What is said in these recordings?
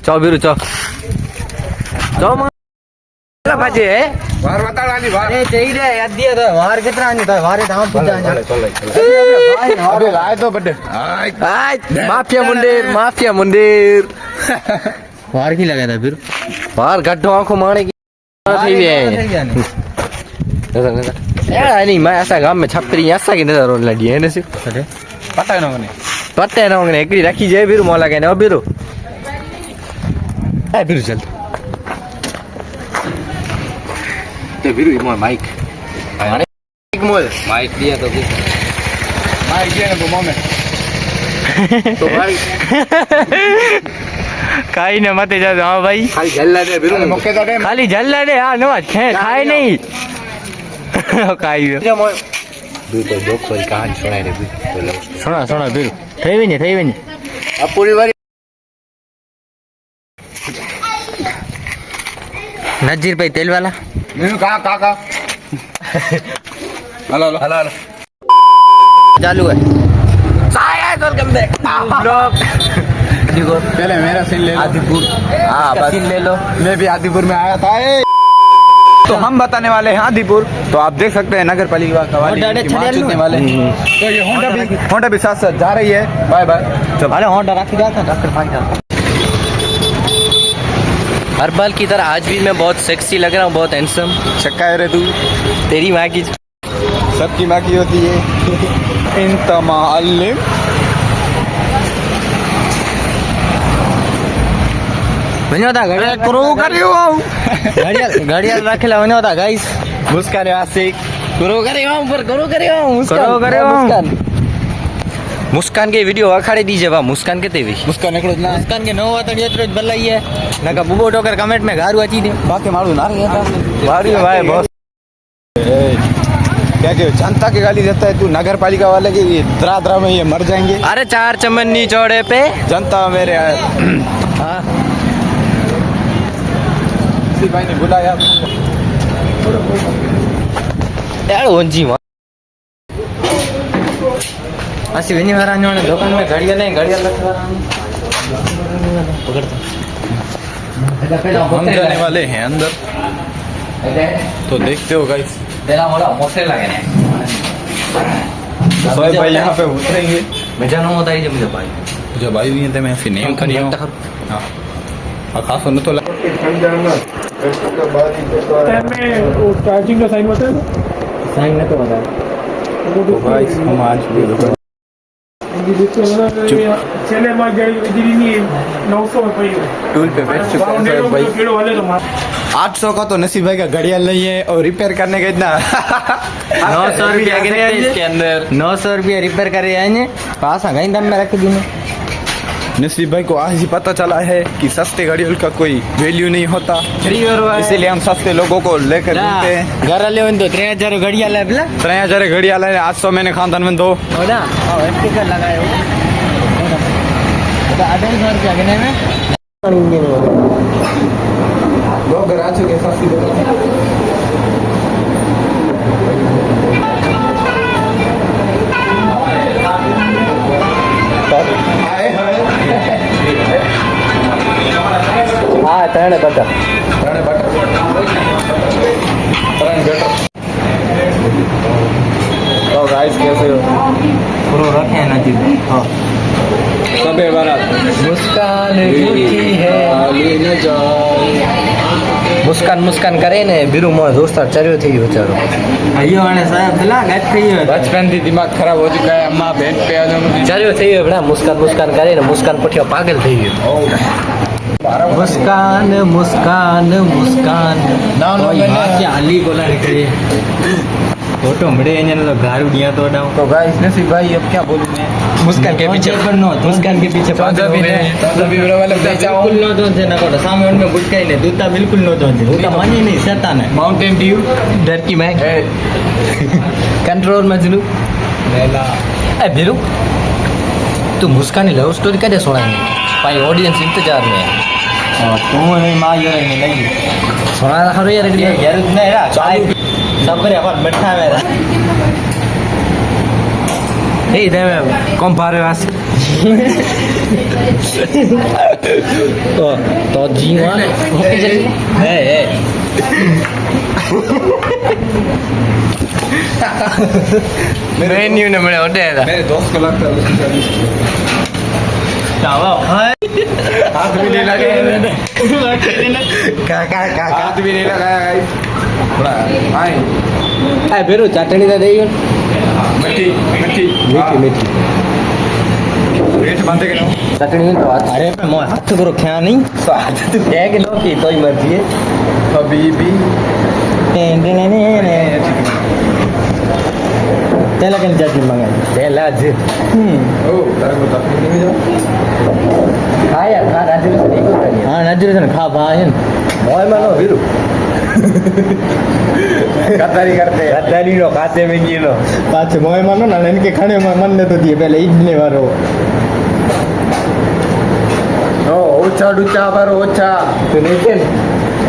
चो बीरू चो चो बाजे है वार बताड़ानी वार ए चाहिए रे याद दिया तो वार कितना आनी तो वारे धाम पूजा अबे लाए तो बड़े हाय माफिया मुंडेर वार की लगा था फिर वार गड्ढो आंखों मारने की થઈ ગયા नहीं मैं ऐसा गांव में छपरी ऐसा की नजर रोने लगी है ने से पता है ना ने एकड़ी रखी जाए फिर मोला के ना बिरो ए बिरो चल ते बिरो मोर माइक माइक मोल माइक दिया तो किस मार गया ना बुमा में तो भाई काई ने मत जा हां भाई खाली जल्ला दे बिरो मौके तो दे खाली जल्ला दे हां नो खाए नहीं काई बिरो तो जोक पर कहानी सुनाई रे बिरो सुना बिरो થઈ વેની આ પૂરી વારી नजीर भाई तेल वाला मीनू का हेलो चालू है वेलकम बैक ब्लॉग देखो पहले मेरा सीन ले लो आदिपुर हां बस सीन ले लो मैं भी आदिपुर में आया था तो हम बताने वाले हैं आदिपुर तो आप देख सकते हैं नगर पालिका का वाले वाले तो ये होंडा भी साथ साथ जा रही है बाय बाय अरे होंडा रखी जाता डॉक्टर फाइनल हर बार की तरह आज भी मैं बहुत सेक्सी लग रहा हूँ बहुत हैंडसम चक्का है रे तू तेरी माँ की सबकी माँ की होती है इंतमाल्लिम वनोता घड़ियाल करो करियो घड़ियाल रखेला वनोता गाइस मुस्कान वासिक करो मुस्कान के वीडियो अखाड़ी दीजिए वाह मुस्कान के तेवी मुस्कान एकड़ो ना मुस्कान के नो वात जेतरो भलाई है नका बुबो टोकर कमेंट में गारू अची दे बाकी मारू ना रे मारी भाई बहुत क्या के जनता की गाली देता है तू नगर पालिका वाले की द्रा में ये मर जाएंगे अरे चार चमन्नी चौड़े पे जनता मेरे हां भाई ने बुलाया यार ओंजी मा ऐसी वेनी वाला ने दुकान में घड़ियां रखवा पकड़ता हम जाने वाले हैं अंदर तो देखते हो गाइस तेरा मोला मोसे लगे ने तो भाई यहाँ पे उतरेंगे मजा न होता है मुझे भाई भी है मैं फिर नेम करी हूं हां खास न तो चार्जिंग का साइन बताया साइन न तो बताया तो गाइस हम आज भी टूल पे बैठ चुके हैं भाई 800 का तो नसीब भाई का घड़ियाल नहीं है और रिपेयर करने का इतना 900 रुपया इसके अंदर 900 रुपया रिपेयर करे आएंगे पास आ गई दम में रख दी नसीब भाई को आज ही पता चला है कि सस्ते घड़ियाल का कोई वैल्यू नहीं होता इसीलिए हम सस्ते लोगों को लेकर घूमते हैं घर ले तो 3000 घड़ियाल है बोला 3000 घड़ियाल है 800 मैंने खानदान में दो होना स्टिकर लगाए हो तो 800 रुपया गने में लोग घर आ चुके सस्ती हाँ तरण बटा तो गाइस कैसे हो पूरा रखे हैं ना जी हाँ सबे बारात मुस्कान झूठी है न जाए मुस्कान करे ने बीरू मो दोस्तार चर्यो थी बेचारो अयो आने साहब भला गट थई बचपन थी दिमाग खराब हो चुका है अम्मा बहन पे चर्यो थई बड़ा मुस्कान करे ने मुस्कान पठियो पागल થઈ ગયો मुस्कान नानो क्या हाली बोला रे फोटो मड़े ने तो गारू दिया तो डाउ तो गाइस नसीब भाई अब क्या बोलूं मैं मुस्कान के पीछे मुस्कान के पीछे पागल हो गए सभी बड़ा वाले बिल्कुल नो तो से ना कोटा सामने में बुटकाई ने दूता बिल्कुल नो तो से दूता मानी नहीं शैतान है माउंटेन ड्यू डर की मैं कंट्रोल मजनू लैला ए बिरू तू मुस्कान की लव स्टोरी कैसे सुनाएंगे भाई ऑडियंस इंतजार में है तू नहीं मां ये नहीं सुना रहा यार यार नहीं रहा सब करे अपन बैठा है Hey, dame compare vas. तो जीवा मेन्यू ने बड़े होते हैं मेरे दोस्त को लगता है उसकी शादी हाथ भी नहीं लगे हाथ भी नहीं लगाया गाइस थोड़ा आए बेरो चटनी दे देगी मीठी मीठी मीठी मीठी रेट बनते के ना चटनी तो अरे मैं हाथ करो क्या नहीं स्वाद तो है कि लो की कोई मर्जी है हबीबी तेला के चटनी मंगाई तेला जी ओ तारे को तकलीफ नहीं जा खा यार खा राजू से देखो हां राजू से खा भाई मोय मानो वीरू गद्दारी करते हैं गद्दारी नो खाते में की नो पाछे मोय मानो ना इनके खाने में मन ने तो दिए पहले इडली वारो ओ ओछा डुचा पर ओछा तो नहीं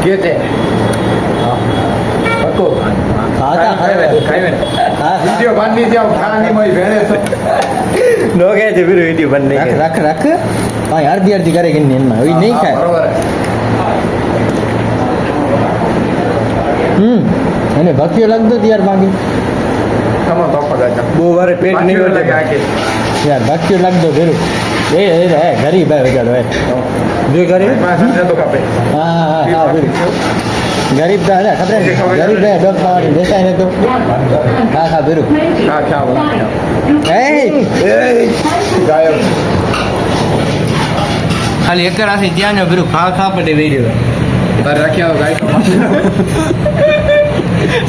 के थे पको खाता खाए वीडियो बन नहीं जाओ खाने में भेड़े तो नो गए थे फिर वीडियो बनने के रख रख हां यार दी करेगी नहीं ना वही नहीं खाए बराबर है मैंने भक्ति लग दो यार मांगी कम तो पका जा वो बारे पेट नहीं हो लगा के यार भक्ति लग दो फिर ये है गरीब है बेचारो है जो गरीब मैं समझे तो कपे हां फिर गरीब तो है खबर है गरीब है डॉक्टर वाली जैसा है तो खा फिर हां क्या बोला ए गायब खाली एक तरह से जानो फिर खा पड़े वीडियो पर रखिया हो गाइस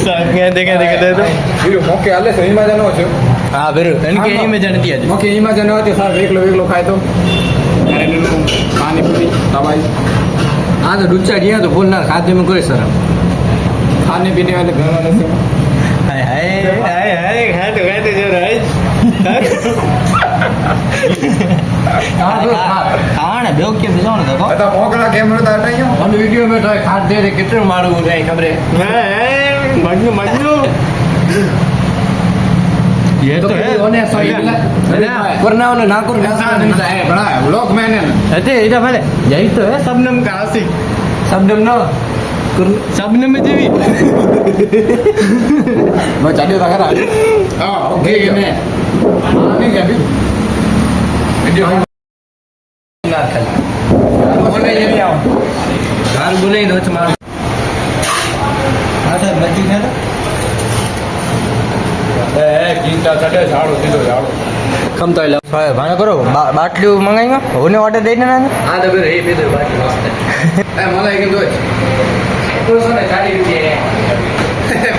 साथ में देखे तो वीडियो मोके आले सही में जानो छो हां फिर इनके ही में जानती है मोके ही में जानो तो साहब एक लो खाए तो पानी पूरी दवाई हाँ तो डुच्चा दिया तो बोलना खाते में कोई शर्म खाने पीने वाले घर वाले से हाय हाय हाय हाय खाते जो खाना बेव के बिजो न देखो बता मोकला कैमरा तो हटाइयो हम वीडियो में तो खाट दे रे कितने मारू नहीं खबरे मजनू ये तो है होने सही करना वाला ना कर है बड़ा व्लॉग मैंने अते इधर भले यही तो है सबनम का आसी सबनम ना सबनम में जीवी मैं चालियो था घर हां ओके मैं नहीं क्या भी वीडियो ना कर बोले ये भी आओ घर बोले दो मार हां सर बच्ची है गीता चढ़े झाड़ो सीधो झाड़ो कम तो लो भाई करो बाटली मंगाएंगे होने ऑर्डर देना ना हां तो फिर ये भी तो बाटली मस्त है ए मला एक दो तो सोने 40 रुपए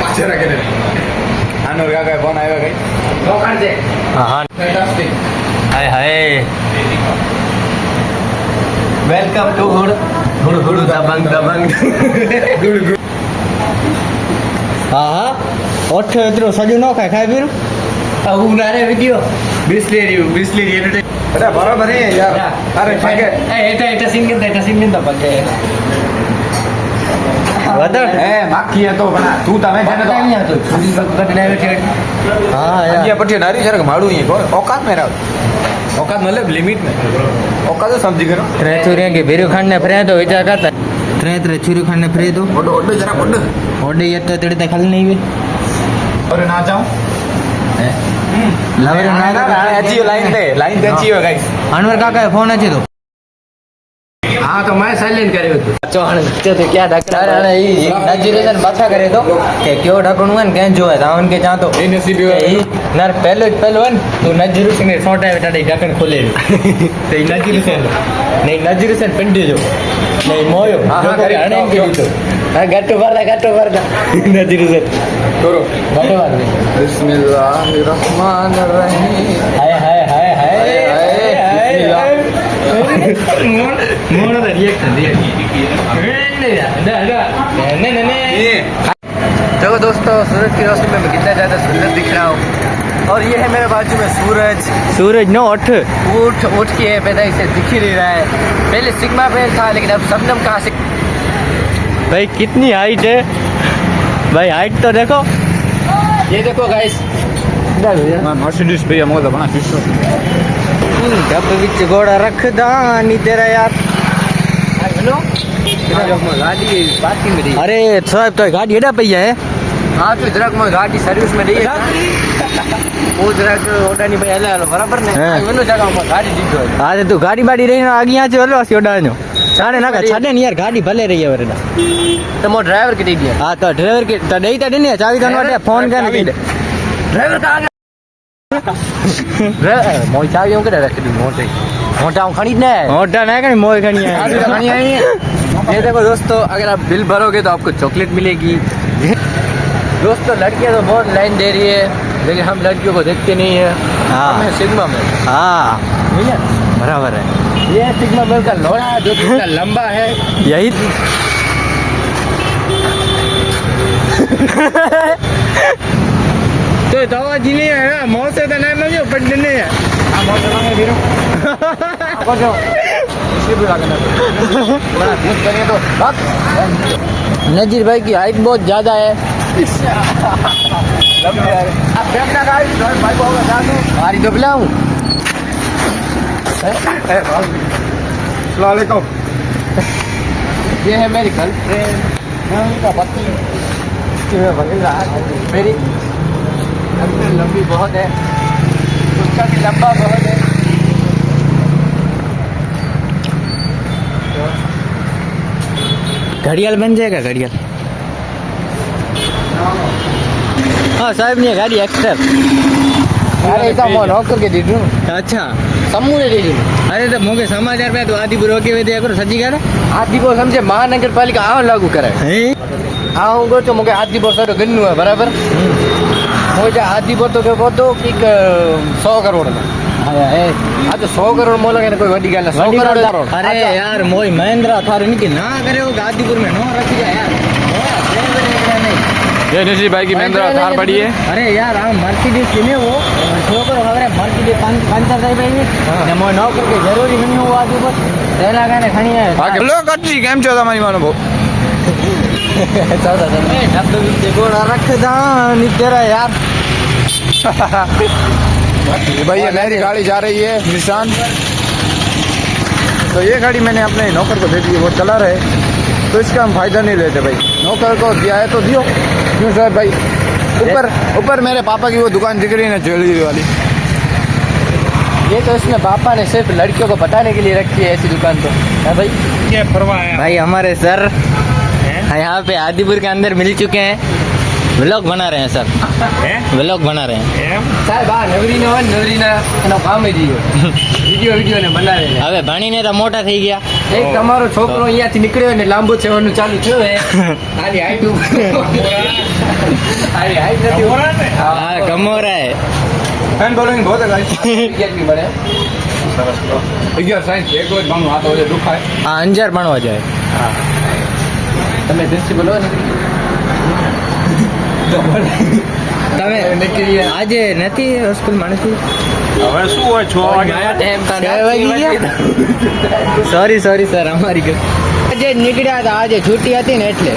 पाछे रखे दे आनो का फोन आएगा कहीं तो कर दे हां fantastic hi hi welcome to गुड़ दबंग हाँ ओठ इतरो सजू न खाए फिर अब उनारे वीडियो बिस्लेरी अरे बराबर है यार अरे पके एटा सिंगिन तो पके वदर ए माखी है तो बना तू तमे जाने तो नहीं तो कटने बैठे हां यार ये पट्टी नारी सर माड़ू ये औकात में रहो औकात मतलब लिमिट में औकात तो समझी करो त्रे चूरियां के बेरू खाने फ्रे तो विचार करता त्रे चूरी खाने फ्रे तो ओडो जरा ओडे ये तो तेरे खाली नहीं हुई और ना जाऊं लवर ना अच्छी लाइन दे अच्छी हो गाइस अनवर काका फोन अच्छे तो हाँ तो मैं साइलेंट करे तो चौहान बच्चे तो क्या ढकड़ा अरे ये नजरेशन बात करे तो के क्यों ढकणु है के जो है दावन के जा तो ए नसीब है नर पहलो तू नजरेशन में सोटा बेटा ढकन खोले ते नजरेशन नहीं नजरेशन पिंडी जो नहीं मोयो जो करे अणे के तो गट्टू भरदा नजरेशन करो गट्टू भर बिस्मिल्लाहिर रहमानिर रहीम हाय मोड़ द रिएक्शन देखो दोस्तों सूरज की रोशनी में मैं कितना ज़्यादा सुंदर दिख रहा हूँ और ये है मेरे बाजू में सूरज नो उठ के पैदा से दिख ही नहीं रहा है पहले सिग्मा पेड़ था लेकिन अब शबनम कहाँ से भाई कितनी हाइट है भाई हाइट तो देखो ये देखो गाइस मर्सिडीज भैया मोदा बना शिशो डब विच घोड़ा रखदा नी तेरा यार हेलो गाड़ी पार्किंग में अरे साहब तो गाड़ी एडा पई है हाँ तो જરાક માં ગાડી સર્વિસ માં દઈએ वो જરાક ઓડા ની ભાઈ હાલે બરાબર ને એનો જગા માં ગાડી દીધો હા તો તું ગાડી બાડી રહીને આગિયા છે હલો ઓડા નો સાડે નાકા છાડે ને યાર ગાડી ભલે રહી હવે રેડા તમો ડ્રાઈવર કે દઈ દે હા તો ડ્રાઈવર કે તો દઈ તા ને ચાવી તનો વાટે ફોન કરીને કહી દે ડ્રાઈવર કા મોય ચાવી હું કે રાખી દી મોટે मोटा हूँ खड़ी ना मोटा ना कहीं मोए खड़ी है खड़ी आई है ये देखो दोस्तों अगर आप बिल भरोगे तो आपको चॉकलेट मिलेगी दोस्तों लड़कियां तो बहुत लाइन दे रही है लेकिन हम लड़कियों को देखते नहीं है हम हैं सिग्मा में हाँ भैया बराबर है ये है सिग्मा मेल का लोड़ा जो कितना लंबा है यही तो दवा जिले है ना मौत से तो नहीं मजे पढ़ने नहीं है हाँ मौत से मांगे फिर आपको जो इसी भी लागना बड़ा दूध करिए तो बस नजीर भाई की हाइट बहुत ज़्यादा है आप देखना गाड़ी भाई को होगा दादू हमारी तो पिलाऊँ सलामकुम ये है मेरी गर्लफ्रेंड उनका पति मेरी लंबी बहुत है उसका भी लंबा बहुत है घड़ियाल बन जाएगा घड़ियाल हाँ साहब ने गाड़ी एक्स्ट्रा अरे तो मैं नौकर के दे दूँ अच्छा समूह ने दे दूँ अरे तो मुझे समाचार पे तो आदिपुर होके हुए दिया करो सच्ची कह रहे आदिपुर समझे महानगर पालिका आओ लागू करे आओगे तो मुझे आदिपुर सर गन्नू है बराबर मुझे आदिपुर तो क्या तो कि 100 करोड़ हाँ तो 100 करोड़ मोल है कोई वड्डी गल 100 करोड़ अरे यार मोई महेंद्रा थार इनकी ना करे हो आदिपुर में नो रख दिया यार ये निशी भाई की महिंद्रा थार पड़ी है अरे यार हम मर्सिडीज किने वो छोकरो खबर है मर्सिडीज पंचर થઈ ભાઈ ને મો નો કે જરૂરી નહીં હું આદિપુર તેના કાને ખણી આવે બાકી લો કટરી કેમ છો તમારી માનો બહુ ચાલો તમે ડબ્બે વિચ ગોળા રખदा नी तेरा यार भाई ये नई गाड़ी जा रही है निशान तो ये गाड़ी मैंने अपने नौकर को दे दी वो चला रहे तो इसका हम फायदा नहीं लेते भाई नौकर को दिया है तो दियो क्यों साहब भाई ऊपर मेरे पापा की वो दुकान दिख रही है ना ज्वेलरी वाली ये तो इसने पापा ने सिर्फ लड़कियों को बताने के लिए रखी है ऐसी दुकान तो है भाई ये परवाह है भाई हमारे सर यहाँ पे आदिपुर के अंदर मिल चुके हैं व्लॉग बना रहे हैं सर व्लॉग बना रहे हैं साहब आ नवरी ना એનો કામ જ વિડિયો ને બનાવે હવે ભણીને તો મોટા થઈ ગયા એક તમારો છોકરો અહીંયાથી નીકળ્યો ને લાંબો થવાનું ચાલુ થયો હે આની હાઈટ નથી હા કમોરા હે फैन फॉलोइंग बहुत है गाइस કેટલી બને 11 સાઈઝ એક રોજ માનું હાથ હોય દુખાય હા અંજાર ભણવા જાય હા તમે પ્રિન્સિપલ હો ને તમે આજે નથી સ્કૂલમાં નથી હવે શું હોય 6 વાગે સોરી સર અમારી આજે નીકળ્યા હતા આજે છૂટી હતી ને એટલે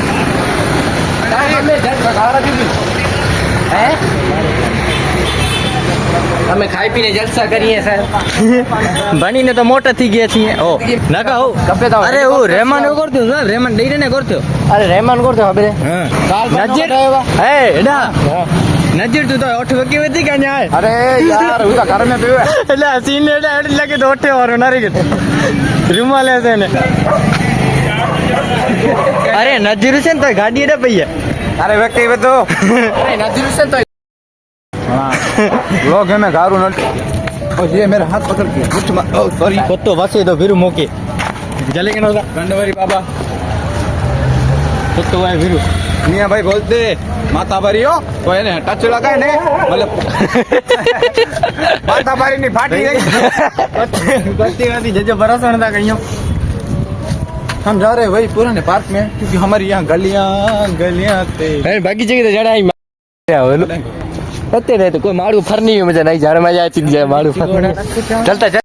હે અમે ખાઈ પીને જલસા કરીએ સર ભણીને તો મોટા થઈ ગયા છીએ ઓ નકા હો અરે હું રહેમાન એવું કરતો સર રહેમાન દઈને ને કરતો અરે રહેમાન કરતો હવે નજીર હે એડા નજીર તું તો 8 વાગે હતી કે ન્યા अरे यार उसका घर में पीवे એટલે સીન એડા એડ લાગે તો 8 વારો નારી ગયો રૂમાલ છે ને અરે નજીર છે ને તો ગાડી એડા પૈયા अरे व्यक्ति वे तो અરે नजीर से तो लोग है मैं गारू नट और ये मेरा हाथ पकड़ के कुछ सॉरी కొత్త వసే తో విరు మోకే జలేగే నోదా गंडवरी बाबा కొత్త వాయ విరు मियां भाई बोलते माता बारी हो तो એને ટચ લગાય ને मतलब माता बारी ની फाटी गई ગતિ વાતી જજો ભરોસો નતા કઈયો हम जा रहे हैं वही पुराने पार्क में क्योंकि हमारी यहाँ गलियां थे એ બાકી જગ્યાએ તો જડાઈ આવેલું અત્યારે તો કોઈ મારું ફરની મજા નહીં જ્યારે મજા આવતી જાય મારું ફર ચાલતા